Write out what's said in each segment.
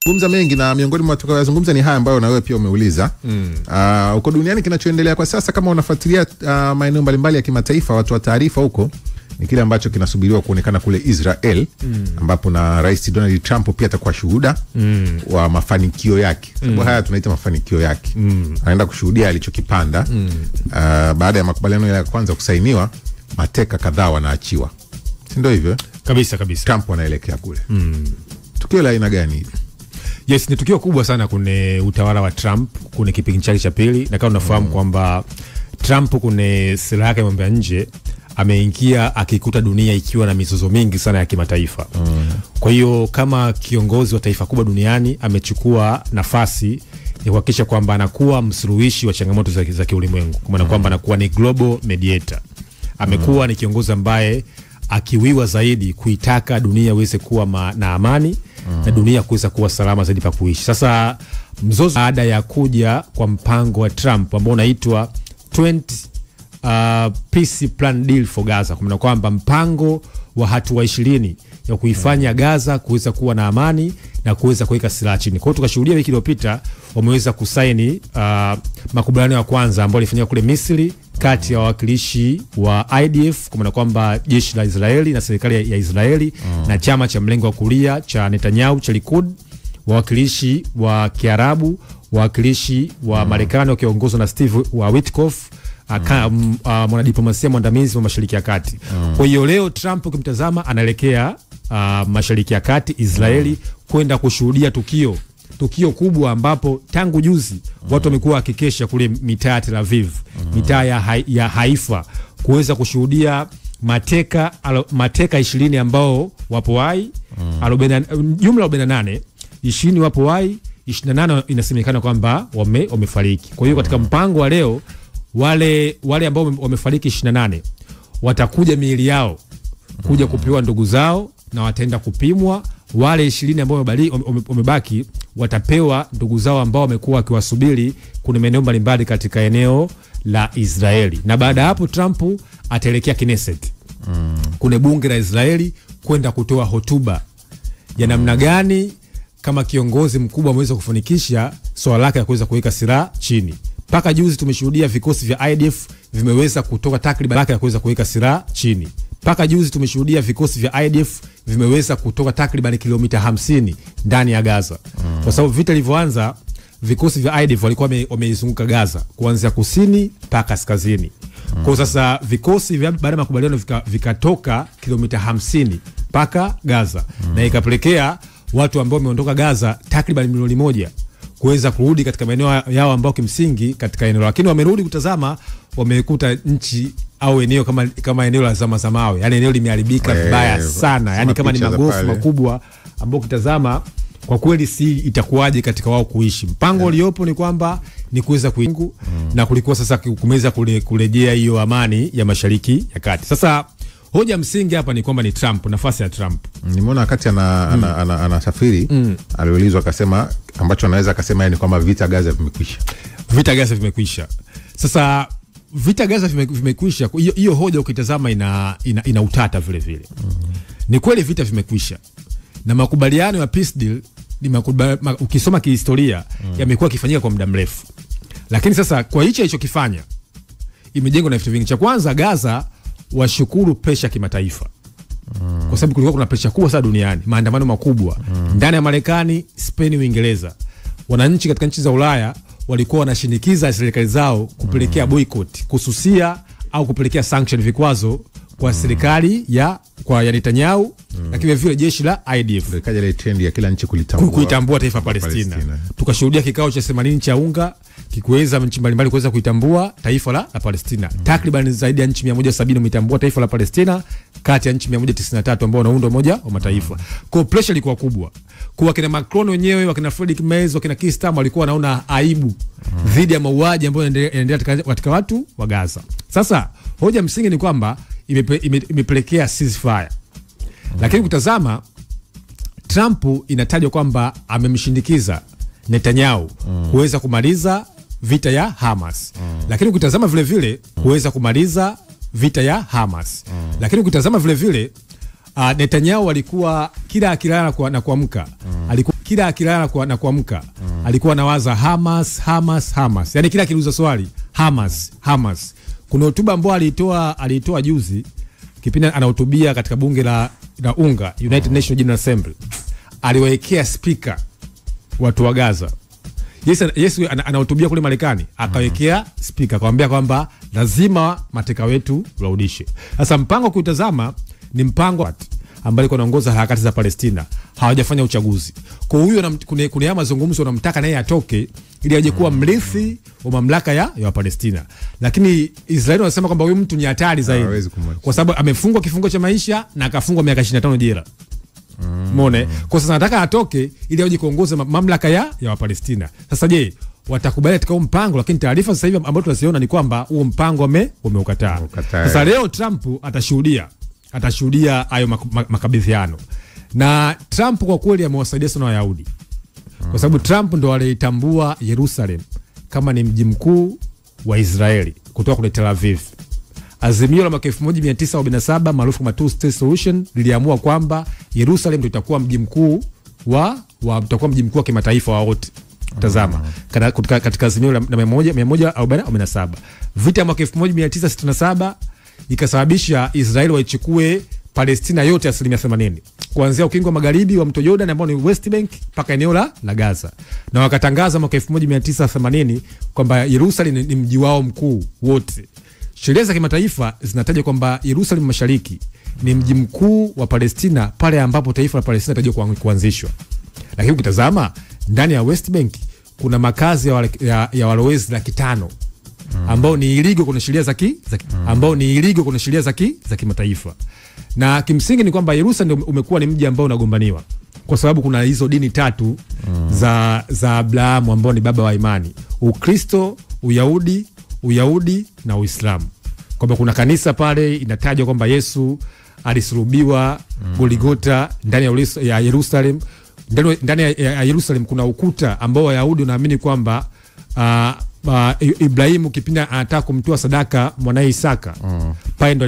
tumezungumza mengi na miongoni mwa tutakayozungumza ni haya ambayo na wewe pia umeuliza. Uko duniani kinachoendelea kwa sasa, kama unafuatilia maeneo mbalimbali ya kimataifa, watu wa taarifa huko, ni kile ambacho kinasubiriwa kuonekana kule Israel, ambapo na Rais Donald Trump pia atakuwa shuhuda wa mafanikio yake. Sababu haya tunaita mafanikio yake. Anaenda kushuhudia alichokipanda. Baada ya makubaliano ya kwanza kusainiwa, mateka kadhaa wanaachiwa. Si ndio hivyo? Kabisa. Trump anaelekea kule. Tukio la aina gani hili? Yes, ni tukio kubwa sana kwenye utawala wa Trump, kwenye kipindi chake cha pili. Na kama unafahamu kwamba Trump kwenye sera yake ya mambo ya nje ameingia akikuta dunia ikiwa na mizozo mingi sana ya kimataifa. Kwa hiyo kama kiongozi wa taifa kubwa duniani amechukua nafasi ya kuhakikisha kwamba anakuwa msuluhishi wa changamoto za kiulimwengu. Kwa maana kwamba anakuwa ni global mediator. Amekuwa ni kiongozi ambaye akiwiwa zaidi kuitaka dunia iweze kuwa na amani na dunia kuweza kuwa salama zaidi pa kuishi. Sasa mzozo baada ya kuja kwa mpango wa Trump ambao unaitwa 20 peace plan deal for Gaza, kwa maana kwamba mpango wa hatua 20 ya kuifanya Gaza kuweza kuwa na amani na kuweza kuweka silaha chini. Kwa hiyo tukashuhudia wiki iliyopita wameweza kusaini makubaliano ya kwanza ambayo yalifanyika kule Misri kati ya wawakilishi wa IDF, kwa maana kwamba jeshi la Israeli na serikali ya Israeli na chama cha mlengo wa kulia cha Netanyahu cha Likud, wawakilishi wa Kiarabu, wawakilishi wa Marekani wakiongozwa na Steve Witkoff, mwanadiplomasia mwandamizi wa Mashariki ya Kati. Kwa hiyo leo Trump ukimtazama anaelekea Mashariki ya Kati, Israeli, kwenda kushuhudia tukio kubwa ambapo tangu juzi watu wamekuwa wakikesha kule mitaa ya Tel Aviv, mitaa ya Haifa, kuweza kushuhudia mateka 20 ambao wapo hai, jumla 48, 20 wapo hai, 28 inasemekana kwamba wamefariki. Kwa hiyo katika mpango wa leo wale ambao wamefariki 28 watakuja miili yao kuja kupewa ndugu zao na wataenda kupimwa. Wale 20 ambao wamebaki watapewa ndugu zao ambao wamekuwa wakiwasubiri kuna maeneo mbalimbali katika eneo la Israeli. Na baada hapo Trump ataelekea Knesset, kuna bunge la Israeli, kwenda kutoa hotuba ya namna gani kama kiongozi mkubwa ameweza kufanikisha swala lake la kuweza kuweka silaha chini. Paka juzi tumeshuhudia vikosi vya IDF vimeweza kutoka takriban lake ya kuweza kuweka silaha chini. Paka juzi tumeshuhudia vikosi vya IDF vimeweza kutoka takriban kilomita 50 ndani ya Gaza. Kwa sababu vita vilivyoanza, vikosi vya IDF walikuwa wameizunguka Gaza kuanzia kusini mpaka kaskazini. Kwa sasa vikosi vya baada ya makubaliano vikatoka kilomita 50 mpaka Gaza. Na ikapelekea watu ambao wameondoka Gaza takriban milioni 1 kuweza kurudi katika maeneo yao ambao kimsingi katika eneo, lakini wamerudi kutazama, wamekuta nchi au eneo kama eneo la zama mawe, yani eneo limeharibika vibaya sana, yani kama ni magofu makubwa ambao kitazama kwa kweli si itakuwaje katika wao kuishi. Mpango uliopo ni kwamba ni kuweza kuingu na kulikuwa sasa kumeza kurejea hiyo amani ya Mashariki ya Kati. Sasa hoja msingi hapa ni kwamba ni Trump, nafasi ya Trump. Nimeona wakati anasafiri aliulizwa akasema ambacho anaweza akasema ni kwamba vita Gaza vimekwisha. Sasa vita Gaza vimekwisha, hiyo hoja ukitazama ina utata vile vile. Ni kweli vita vimekwisha. Na makubaliano ya peace deal ukisoma kihistoria yamekuwa yakifanyika kwa muda mrefu. Lakini sasa kwa hicho alichokifanya imejengwa na vitu vingi. Cha kwanza, Gaza washukuru presha kimataifa. Kwa sababu kulikuwa kuna presha kubwa sana duniani, maandamano makubwa ndani ya Marekani, Spain, Uingereza. Wananchi katika nchi za Ulaya walikuwa wanashinikiza serikali zao kupelekea boycott, kususia au kupelekea sanction, vikwazo kwa serikali ya Netanyahu, lakini vile jeshi la IDF. Ikaja ile trend ya kila nchi kuitambua taifa Palestina. Tukashuhudia kikao cha 80 cha UNGA kikiweza nchi mbalimbali kuweza kuitambua taifa la Palestina. Takriban zaidi ya nchi 170 wametambua taifa la Palestina kati ya nchi 193 ambao wanaunda Umoja wa Mataifa. Kwa pressure ilikuwa kubwa. Kwa kina Macron wenyewe, wakina Friedrich Merz, wakina Keir Starmer walikuwa wanaona aibu dhidi ya mauaji ambayo yanaendelea katika watu wa Gaza. Sasa hoja msingi ni kwamba imepelekea ceasefire. Lakini kutazama Trump inatajwa kwamba amemshindikiza Netanyahu kuweza kumaliza vita ya Hamas. Lakini ukitazama vile vile kuweza kumaliza vita ya Hamas. Lakini ukitazama vile vile Netanyahu alikuwa kila akilala na kuamka alikuwa kila akilala na kuamka alikuwa anawaza Hamas. Yani kila akiuliza swali Hamas. Kuna hotuba ambayo alitoa juzi kipindi anahutubia katika bunge la UNGA, United Nations General Assembly. Aliwaekea speaker watu wa Gaza. Yesu anahutubia kule Marekani, akawekea speaker akamwambia kwamba lazima mateka wetu warudishe. Sasa mpango kuutazama ni mpango ambao alikuwa anaongoza harakati za Palestina. Hawajafanya uchaguzi. Kwa hiyo kuna mazungumzo wanamtaka naye atoke ili aje kuwa mrithi wa mamlaka ya Palestina. Lakini Israeli wanasema kwamba huyu mtu ni hatari zaidi. Kwa sababu amefungwa kifungo cha maisha na akafungwa miaka 25 jela. Umeona? Kwa sasa nataka atoke ili aje kuongoza mamlaka ya Palestina. Sasa je, watakubali katika mpango? Lakini taarifa sasa hivi ambazo tunaziona ni kwamba huo mpango umeukataa. Sasa leo Trump atashuhudia hayo makabidhiano. Na Trump kwa kweli amewasaidia sana Wayahudi. Kwa sababu Trump ndo alitambua Yerusalem kama ni mji mkuu wa Israeli kutoka kule Tel Aviv. Azimio la mwaka 1947 maarufu kama Two State Solution liliamua kwamba Yerusalem ndio itakuwa mji mkuu utakuwa mji mkuu wa kimataifa wa wote. Tazama katika azimio la 147. Vita ya mwaka 1967 ikasababisha Israeli waichukue Palestina yote 80%. Kuanzia ukingo wa magharibi wa mto Jordan ambao ni West Bank mpaka eneo la Gaza. Na wakatangaza mwaka 1980 kwamba Yerusalem ni mji wao mkuu wote. Sheria za kimataifa zinataja kwamba Yerusalem Mashariki ni mji mkuu wa Palestina pale ambapo taifa la Palestina litajwa kuanzishwa. Lakini ukitazama ndani ya West Bank kuna makazi ya walowezi 500 ambao ni iligo kuna sheria za kimataifa. Na kimsingi ni kwamba Yerusalem umekuwa ni mji ambao unagombaniwa kwa sababu kuna hizo dini tatu za Abrahamu ambao ni baba wa imani: Ukristo, Uyahudi na Uislamu. Kwamba kuna kanisa pale inatajwa kwamba Yesu alisulubiwa Golgotha ndani ya Yerusalem. Ndani ya Yerusalem kuna ukuta ambao Wayahudi wanaamini kwamba Ibrahimu kipindi anataka kumtoa sadaka mwanae Isaka pale ndo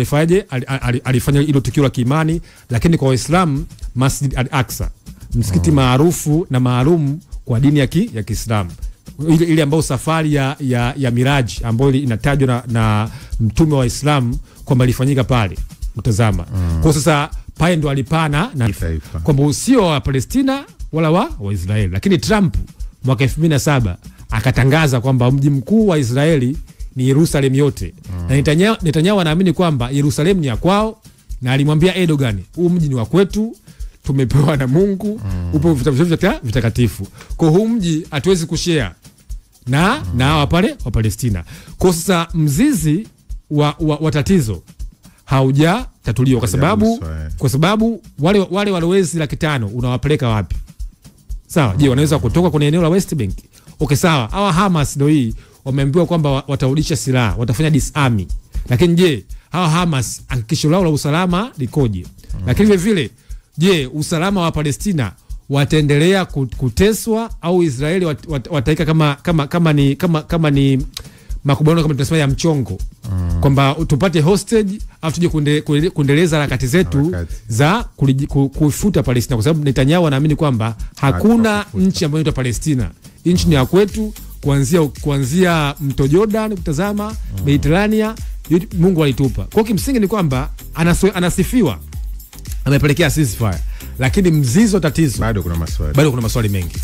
alifanya hilo tukio la kiimani. Lakini kwa Waislamu Masjid Al-Aqsa, msikiti maarufu na maalum kwa dini ya Kiislamu, ile ambayo safari ya Miraji ambayo inatajwa na mtume wa Islam kwamba ilifanyika pale. Utazama kwa sasa pale ndo alipana na kwamba usio wa Palestina wala wa Israeli. Lakini Trump mwaka 2007 akatangaza kwamba mji mkuu wa Israeli ni Yerusalem yote. Na Netanyahu anaamini kwamba Yerusalem ni ya kwao, na alimwambia Erdogan, huu mji ni wa kwetu, tumepewa na Mungu, upo vitabu vitakatifu. Kwa huu mji hatuwezi kushare na hawa pale wa Palestina. Kwa sasa mzizi wa tatizo haujatatuliwa kwa sababu wale walowezi 500 unawapeleka wapi? Sawa, je, wanaweza kutoka kwenye eneo la West Bank? Okay, sawa. Hawa Hamas ndio hii wameambiwa kwamba watarudisha silaha, watafanya disarming. Lakini je, hawa Hamas hakikisho lao la usalama likoje? Lakini vile je, usalama wa Palestina wataendelea kuteswa au Israeli wataika kama ni makubaliano kama tunasema ya mchongo kwamba tupate hostage au tuje kuendeleza harakati zetu za kufuta Palestina? Kwa sababu Netanyahu anaamini kwamba hakuna nchi ambayo inaitwa Palestina. Nchi ni ya kwetu kuanzia mto Jordan kutazama Mediterania, Mungu alitupa. Kwa kimsingi ni kwamba anasifiwa amepelekea ceasefire, lakini mzizo tatizo bado kuna maswali mengi.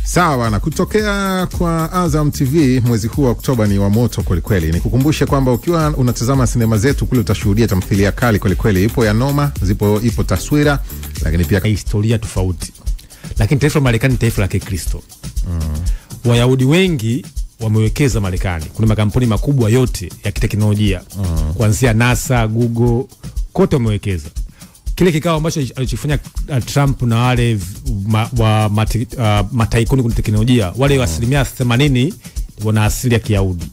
Sawa, na kutokea kwa Azam TV mwezi huu wa Oktoba ni wa moto kweli. Nikukumbushe kwamba ukiwa unatazama sinema zetu kule utashuhudia tamthilia kali kweli. Ipo ya noma, ipo taswira, lakini pia historia tofauti. Lakini taifa la Marekani ni taifa la Kikristo. Wayahudi wengi wamewekeza Marekani. Kuna makampuni makubwa yote ya kiteknolojia kuanzia NASA, Google, kote wamewekeza. Kile kikao ambacho alichofanya Trump na wale mataikoni kwenye teknolojia, wale wa 80% wana asili ya Kiyahudi.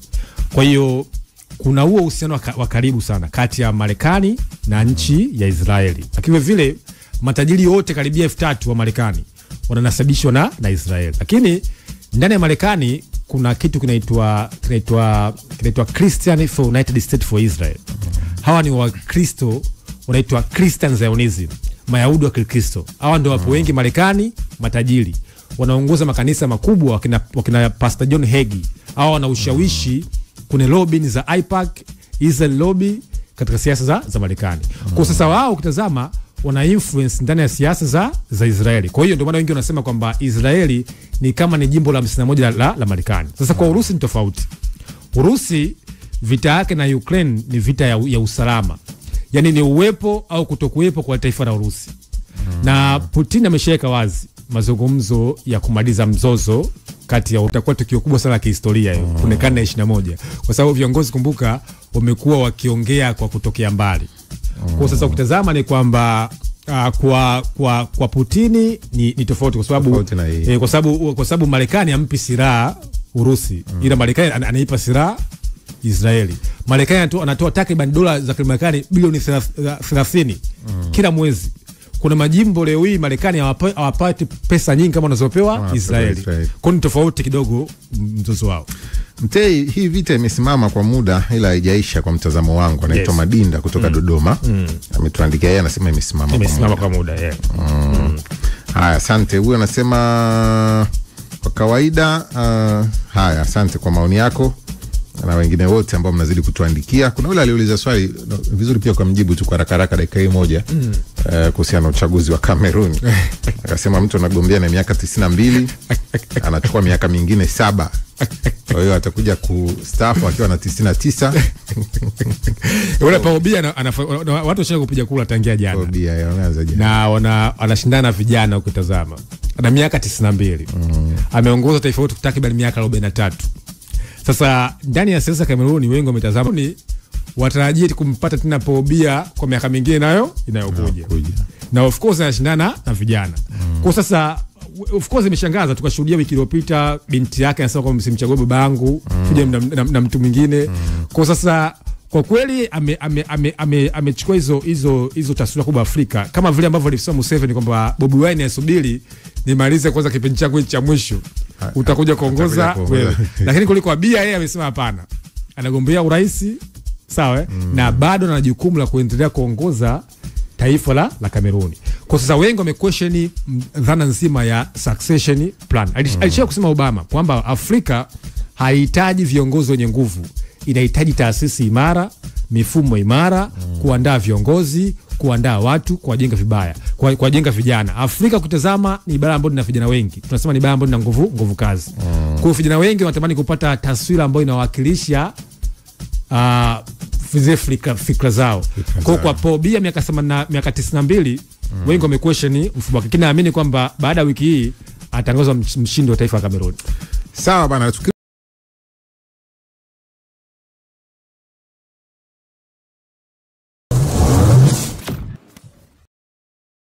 Kwa hiyo kuna huo uhusiano wa karibu sana kati ya Marekani na nchi ya Israeli. Lakini vile matajiri wote karibia 3000 wa Marekani wananasibishwa na Israeli. Lakini ndani ya Marekani kuna kitu kinaitwa Christian for United States for Israel. Hawa ni Wakristo wanaitwa Christian Zionism, Mayahudi wa Kikristo. Hawa ndio wapo wengi Marekani, matajiri. Wanaongoza makanisa makubwa wakina Pastor John Hagee. Hawa wana ushawishi kuna lobby za IPAC, Israel lobby katika siasa za Marekani. Kwa sasa wao ukitazama wana influence ndani ya siasa za Israeli. Kwa hiyo ndio maana wengi wanasema kwamba Israeli ni kama ni jimbo la 51 la Marekani. Sasa kwa Urusi ni tofauti. Urusi vita yake na Ukraine ni vita ya usalama. Yaani ni uwepo au kutokuwepo kwa taifa la Urusi. Na Putin ameshaweka wazi mazungumzo ya kumaliza mzozo kati ya utakuwa tukio kubwa sana la kihistoria hiyo kwenye karne ya 21. Kwa sababu viongozi kumbuka wamekuwa wakiongea kwa kutokea mbali. Kwa sasa ukitazama ni kwamba kwa Putin ni tofauti kwa sababu Marekani hampi silaha Urusi, ila Marekani anaipa silaha Israeli. Marekani anatoa takriban dola za Marekani bilioni 30 kila mwezi. Kuna majimbo leo hii Marekani hawapati pesa nyingi kama wanazopewa Israeli. Kwa ni tofauti kidogo mzozo wao. Mtei, hii vita imesimama kwa muda ila haijaisha kwa mtazamo wangu. Anaitwa Madinda kutoka Dodoma. Ametuandikia yeye anasema imesimama kwa muda. Haya, asante. Huyu anasema kwa kawaida haya, asante kwa maoni yako na wengine wote ambao mnazidi kutuandikia. Kuna yule aliuliza swali vizuri pia kwa mjibu tu kwa haraka dakika moja kuhusiana na uchaguzi wa Cameroon. Akasema mtu anagombea na miaka 92 anachukua miaka mingine 7. Kwa hiyo atakuja kustaafu akiwa na 99. Yule Paobia watu washaka kupiga kula tangia jana. Paobia yanaanza jana. Na anashindana vijana ukitazama. Ana miaka 92. Ameongoza taifa letu takriban miaka 43. Sasa ndani ya siasa Cameroon wengi wametazama ni watarajie kumpata tena Paobia kwa miaka mingine nayo inayokuja. Na of course anashindana na vijana. Kwa sasa of course imeshangaza, tukashuhudia wiki iliyopita binti yake anasema kwamba msimchague babangu kuja na mtu mwingine. Kwa sasa kwa kweli amechukua hizo taswira kubwa Afrika, kama vile ambavyo alisema Museveni kwamba Bobi Wine asubiri nimalize kwanza kipindi changu cha mwisho utakuja kuongoza wewe. Lakini kuliko Abia yeye amesema hapana, anagombea urais sawa, na bado ana jukumu la kuendelea kuongoza taifa la Cameroon. Kwa sasa wengi wamequestion dhana nzima ya succession plan. Alisha kusema Obama kwamba Afrika haihitaji viongozi wenye nguvu, inahitaji taasisi imara, mifumo imara, kuandaa viongozi, kuandaa watu, kuwajenga vijana. Afrika kutazama ni bara ambalo lina vijana wengi. Tunasema ni bara ambalo lina nguvu kazi. Kwa vijana wengi wanatamani kupata taswira ambayo inawakilisha fikra zao. Kwa Paobia miaka 92 wengi wamequestion mfumo wake. Naamini kwamba baada ya wiki hii atangazwa mshindi wa taifa la Cameroon. Sawa bana.